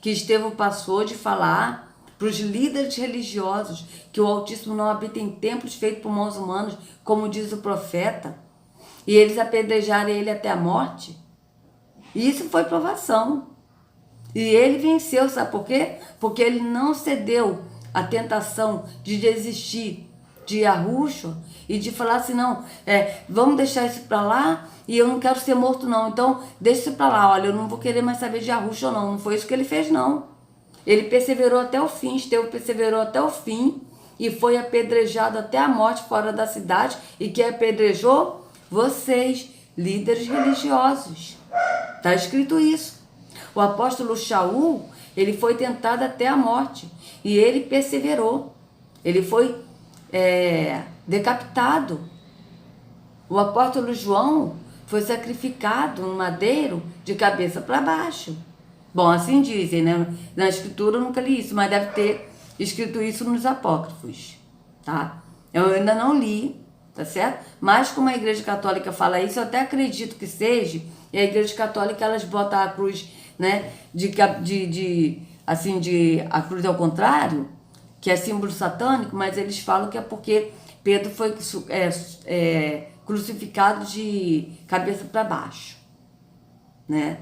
que Estevão passou de falar para os líderes religiosos que o Altíssimo não habita em templos feitos por mãos humanas, como diz o profeta, e eles apedrejaram ele até a morte. Isso foi provação. E ele venceu, sabe por quê? Porque ele não cedeu à tentação de desistir de Yahushua e de falar assim, não, vamos deixar isso para lá e eu não quero ser morto não, então deixa isso para lá, olha, eu não vou querer mais saber de Yahushua não. Não foi isso que ele fez não. Ele perseverou até o fim, Estevão perseverou até o fim e foi apedrejado até a morte fora da cidade. E quem apedrejou? Vocês, líderes religiosos. Está escrito isso. O apóstolo Shaul, ele foi tentado até a morte e ele perseverou. Ele foi decapitado. O apóstolo João foi sacrificado no madeiro de cabeça para baixo. Bom, assim dizem, né? Na escritura eu nunca li isso, mas deve ter escrito isso nos apócrifos, tá? Eu ainda não li, tá certo? Mas como a Igreja Católica fala isso, eu até acredito que seja, e a Igreja Católica, elas botam a cruz, né, a cruz ao contrário, que é símbolo satânico, mas eles falam que é porque Pedro foi crucificado de cabeça para baixo, né?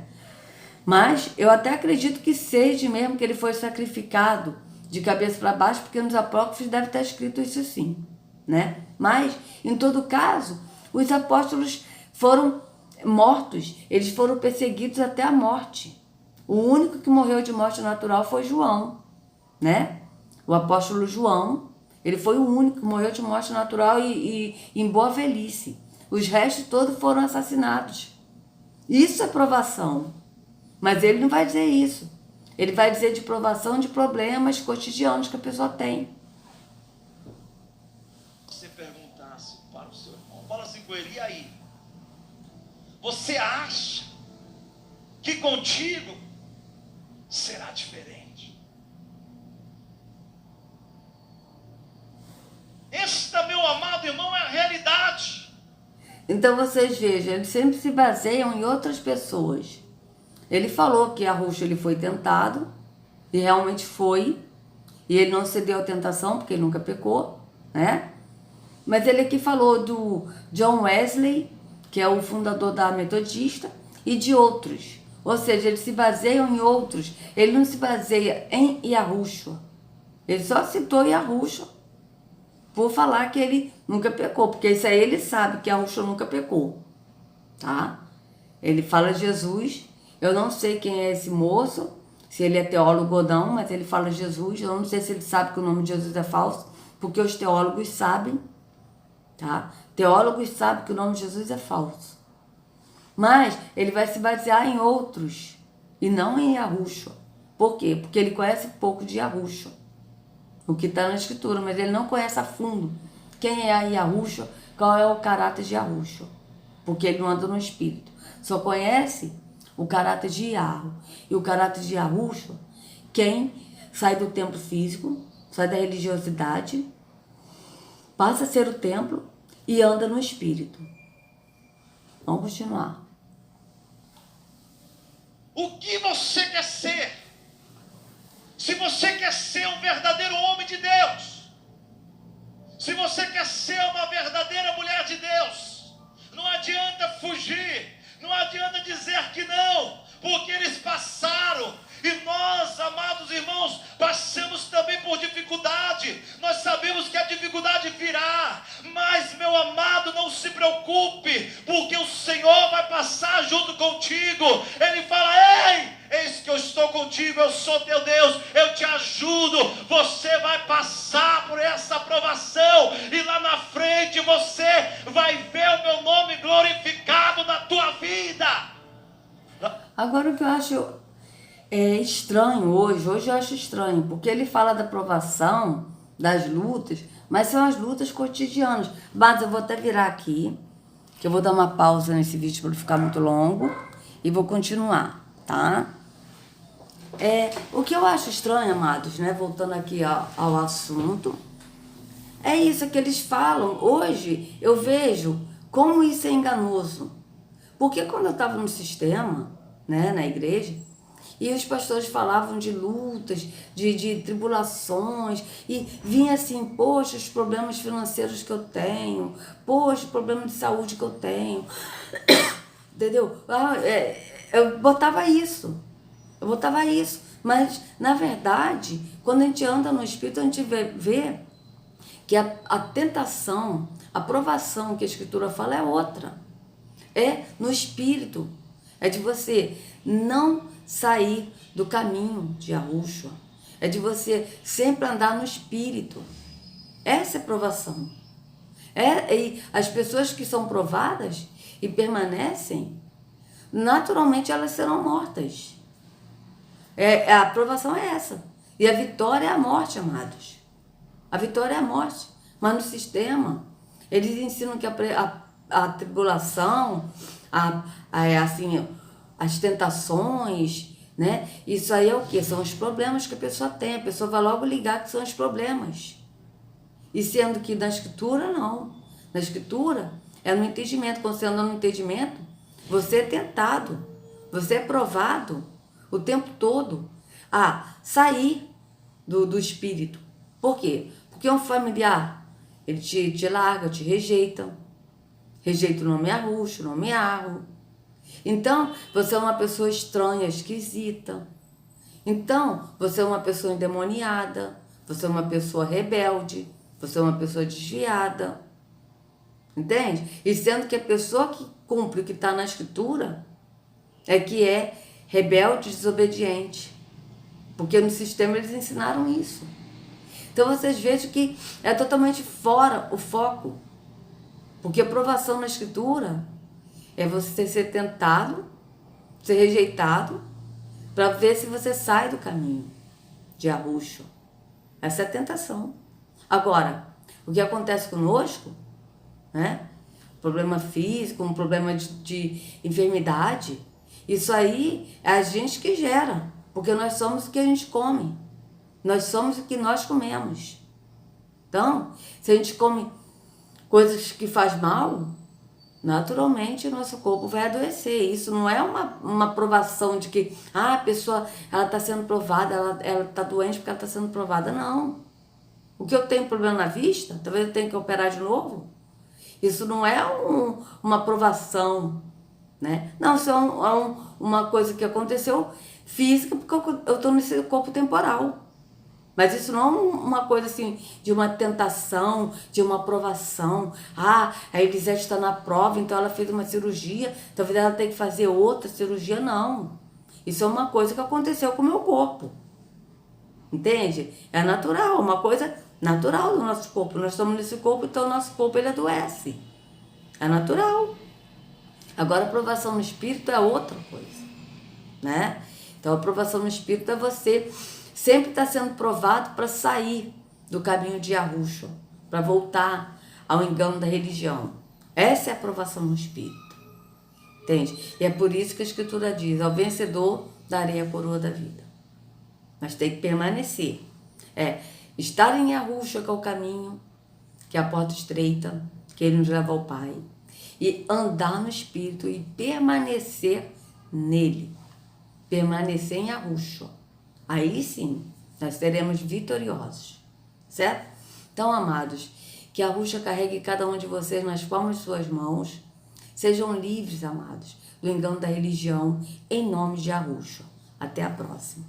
Mas eu até acredito que seja mesmo que ele foi sacrificado de cabeça para baixo, porque nos apócrifos deve estar escrito isso sim, né? Mas, em todo caso, os apóstolos foram mortos, eles foram perseguidos até a morte. O único que morreu de morte natural foi João, né? O apóstolo João, ele foi o único que morreu de morte natural e em boa velhice. Os restos todos foram assassinados. Isso é provação. Mas ele não vai dizer isso. Ele vai dizer de provação de problemas cotidianos que a pessoa tem. Se você perguntasse para o seu irmão, fala assim com ele, e aí? Você acha que contigo será diferente? Esta, meu amado irmão, é a realidade. Então vocês vejam, eles sempre se baseiam em outras pessoas. Ele falou que Yahushua ele foi tentado, e realmente foi, e ele não cedeu à tentação, porque ele nunca pecou, né? Mas ele aqui falou do John Wesley, que é o fundador da Metodista, e de outros. Ou seja, eles se baseiam em outros. Ele não se baseia em Yahushua. Ele só citou Yahushua por falar que ele nunca pecou, porque isso aí ele sabe que Yahushua nunca pecou, tá? Ele fala Jesus. Eu não sei quem é esse moço, se ele é teólogo ou não, mas ele fala Jesus. Eu não sei se ele sabe que o nome de Jesus é falso, porque os teólogos sabem, tá? Teólogos sabem que o nome de Jesus é falso. Mas ele vai se basear em outros, e não em Yahushua. Por quê? Porque ele conhece pouco de Yahushua, o que está na escritura, mas ele não conhece a fundo quem é a Yahushua, qual é o caráter de Yahushua, porque ele não anda no espírito. Só conhece o caráter de Yahweh. E o caráter de Yahushua, quem sai do templo físico, sai da religiosidade, passa a ser o templo e anda no espírito. Vamos continuar. O que você quer ser? Se você quer ser um verdadeiro homem de Deus, se você quer ser uma verdadeira mulher de Deus, não adianta fugir, não adianta dizer que não, porque eles passaram, e nós, amados irmãos, passamos também por dificuldade. Nós sabemos que a dificuldade virá, mas, meu amado, não se preocupe, porque o Senhor vai passar junto contigo. Ele fala, ei, eis que eu estou contigo, eu sou teu Deus, eu te ajudo. Você vai passar por essa aprovação, e lá na frente você vai ver o meu nome glorificado na tua vida. Agora o que eu acho estranho hoje eu acho estranho, porque ele fala da provação, das lutas, mas são as lutas cotidianas. Mas eu vou até virar aqui, que eu vou dar uma pausa nesse vídeo para não ficar muito longo, e vou continuar, tá? O que eu acho estranho, amados, né, voltando aqui ao assunto, é isso que eles falam. Hoje eu vejo como isso é enganoso, porque quando eu estava no sistema, né, na igreja, e os pastores falavam de lutas, de tribulações, e vinha assim, poxa, os problemas financeiros que eu tenho, poxa, o problema de saúde que eu tenho, entendeu? Eu botava isso, mas na verdade, quando a gente anda no Espírito, a gente vê que a tentação, a provação que a Escritura fala é outra, é no Espírito, é de você não sair do caminho de Yahushua, é de você sempre andar no Espírito, Essa é provação. E as pessoas que são provadas e permanecem, naturalmente elas serão mortas. A provação é essa. E a vitória é a morte, amados. A vitória é a morte. Mas no sistema, eles ensinam que a tribulação, assim, as tentações, né? Isso aí é o quê? São os problemas que a pessoa tem. A pessoa vai logo ligar que são os problemas. E sendo que na Escritura, não. Na Escritura, é no entendimento. Quando você anda no entendimento, você é tentado. Você é provado o tempo todo a sair do espírito. Por quê? Porque um familiar, ele te larga, te rejeita. Rejeita o nome arrucho, o nome arro. Então, você é uma pessoa estranha, esquisita. Então, você é uma pessoa endemoniada. Você é uma pessoa rebelde. Você é uma pessoa desviada. Entende? E sendo que a pessoa que cumpre o que está na Escritura é que é rebelde, desobediente. Porque no sistema eles ensinaram isso. Então vocês vejam que é totalmente fora o foco. Porque a provação na Escritura é você ser tentado, ser rejeitado, para ver se você sai do caminho de arrucho. Essa é a tentação. Agora, o que acontece conosco, né? Problema físico, um problema de enfermidade, isso aí é a gente que gera, porque nós somos o que a gente come. Nós somos o que nós comemos. Então, se a gente come coisas que faz mal, naturalmente o nosso corpo vai adoecer. Isso não é uma provação de que a pessoa está sendo provada, ela está doente porque ela está sendo provada. Não. O que eu tenho problema na vista, talvez eu tenha que operar de novo. Isso não é uma provação, né? Não, isso é uma coisa que aconteceu física porque eu estou nesse corpo temporal. Mas isso não é uma coisa assim de uma tentação, de uma provação. A Elisete está na prova, então ela fez uma cirurgia, talvez ela tenha que fazer outra cirurgia. Não. Isso é uma coisa que aconteceu com o meu corpo. Entende? É natural, uma coisa natural do nosso corpo. Nós estamos nesse corpo, então o nosso corpo ele adoece. É natural. Agora a aprovação no espírito é outra coisa, né? Então a aprovação no espírito é você sempre estar sendo provado para sair do caminho de arrucho, para voltar ao engano da religião. Essa é a aprovação no espírito. Entende? E é por isso que a Escritura diz: ao vencedor darei a coroa da vida. Mas tem que permanecer. Estar em arrucho, que é o caminho, que é a porta estreita, que ele nos leva ao Pai. E andar no Espírito e permanecer nele. Permanecer em arrucho. Aí sim, nós seremos vitoriosos. Certo? Então, amados, que a arrucha carregue cada um de vocês nas palmas de suas mãos. Sejam livres, amados, do engano da religião, em nome de arrucho. Até a próxima.